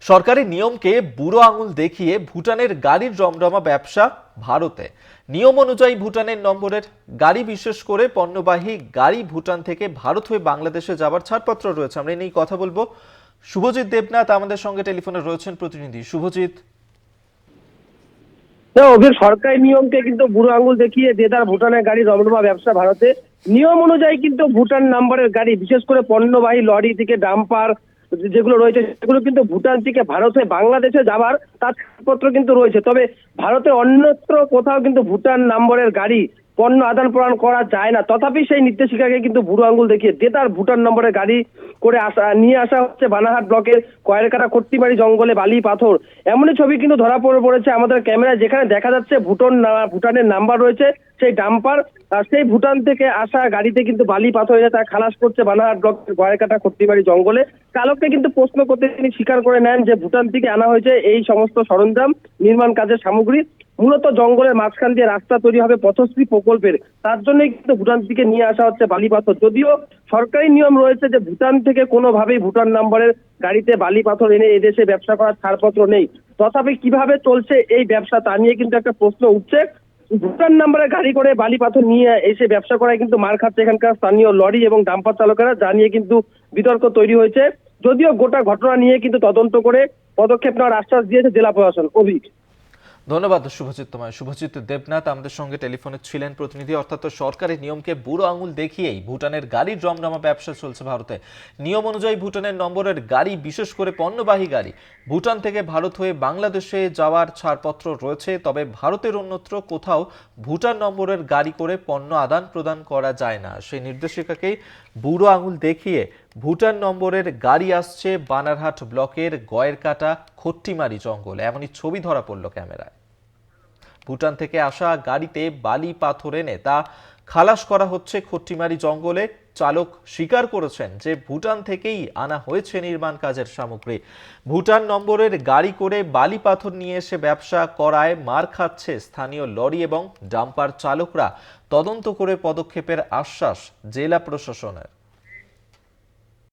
সরকারি নিয়মকে বুড়ো আঙুল দেখিয়ে ভুটানের গাড়ির জমজমা ব্যবসা ভারতে। নিয়ম অনুযায়ী ভুটানের নম্বরের গাড়ি, বিশেষ করে পণ্যবাহী গাড়ি ভুটান থেকে ভারত হয়ে বাংলাদেশে যাবার ছাড়পত্র রয়েছে। আমরা এই নিয়ে কথা বলবো। শুভজিৎ দেবনাথ আমাদের সঙ্গে টেলিফোনে রয়েছেন প্রতিনিধি। শুভজিৎ, ওদের সরকারি নিয়মকে কিন্তু বুড়ো আঙুল দেখিয়ে দেদার ভুটানের গাড়ি রমরমা ব্যবসা ভারতে। নিয়ম অনুযায়ী কিন্তু ভুটান নাম্বারের গাড়ি, বিশেষ করে পণ্যবাহী লরি থেকে ডাম্পার যেগুলো রয়েছে, সেগুলো কিন্তু ভুটান থেকে ভারতে বাংলাদেশে যাবার তার ছাড়পত্র কিন্তু রয়েছে। তবে ভারতের অন্যত্র কোথাও কিন্তু ভুটান নম্বরের গাড়ি পণ্য আদান প্রদান করা যায় না। তথাপি সেই নির্দেশিকাকে কিন্তু বুড়ো আঙুল দেখিয়ে দেদার ভুটান নম্বরের গাড়ি করে নিয়ে আসা হচ্ছে বানাহাট ব্লকের কয়েরকাটা কট্টিমারি জঙ্গলে বালি পাথর। এমনই ছবি কিন্তু ধরা পড়েছে আমাদের ক্যামেরায়, যেখানে দেখা যাচ্ছে ভুটানের নাম্বার রয়েছে সেই ডাম্পার, সেই ভুটান থেকে আসা গাড়িতে কিন্তু বালি পাথর এনে তা খালাস করছে বানাহাট ব্লকের কয়েরকাটা কট্টিমারি জঙ্গলে। চালককে কিন্তু প্রশ্ন করতে তিনি স্বীকার করে নেন যে ভুটান থেকে আনা হয়েছে এই সমস্ত সরঞ্জাম, নির্মাণ কাজের সামগ্রী। মূলত জঙ্গলের মাঝখান দিয়ে রাস্তা তৈরি হবে পথশ্রী প্রকল্পের, তার জন্যই কিন্তু ভুটান থেকে নিয়ে আসা হচ্ছে বালি পাথর। যদিও সরকারি নিয়ম রয়েছে যে ভুটান থেকে কোনোভাবেই ভুটান নম্বরের গাড়িতে বালি পাথর এনে এদেশে ব্যবসা করার ছাড়পত্র নেই। তথাপি কিভাবে চলছে এই ব্যবসা তা নিয়ে কিন্তু একটা প্রশ্ন উঠছে। ভুটান নাম্বারে গাড়ি করে বালি পাথর নিয়ে এসে ব্যবসা করায় কিন্তু মার খাচ্ছে এখানকার স্থানীয় লরি এবং ডাম্পার চালকেরা, যা নিয়ে কিন্তু বিতর্ক তৈরি হয়েছে। যদিও গোটা ঘটনা নিয়ে কিন্তু তদন্ত করে পদক্ষেপ নেওয়ার আশ্বাস দিয়েছে জেলা প্রশাসন। ধন্যবাদ শুভজিৎ তোমায়। শুভজিৎ দেবনাথ আমাদের সঙ্গে টেলিফোনে ছিলেন প্রতিনিধি। অর্থাৎ সরকারি নিয়মকে বুড়ো আঙুল দেখিয়েই ভুটানের গাড়ির জমজমা ব্যবসা চলছে ভারতে। নিয়ম অনুযায়ী ভুটানের নম্বরের গাড়ি, বিশেষ করে পণ্যবাহী গাড়ি ভুটান থেকে ভারত হয়ে বাংলাদেশে যাওয়ার ছাড়পত্র রয়েছে। তবে ভারতের অন্যত্র কোথাও ভুটান নম্বরের গাড়ি করে পণ্য আদান প্রদান করা যায় না। সেই নির্দেশিকাকেই বুড়ো আঙুল দেখিয়ে ভুটান নম্বরের গাড়ি আসছে বানারহাট ব্লকের গয়েরকাটা খট্টিমারি জঙ্গল। এমনই ছবি ধরা পড়ল ক্যামেরায়। ভুটান থেকে আসা গাড়িতে বালি পাথর এনে তা খালাস করা হচ্ছে খট্টিমারি জঙ্গলে। চালক স্বীকার করেছেন যে ভুটান থেকেই আনা হয়েছে নির্মাণ কাজের সামগ্রী। ভুটান নম্বরের গাড়ি করে বালি পাথর নিয়ে এসে ব্যবসা করায় মার খাচ্ছে স্থানীয় লরি এবং ডাম্পার চালকরা। তদন্ত করে পদক্ষেপের আশ্বাস জেলা প্রশাসনের।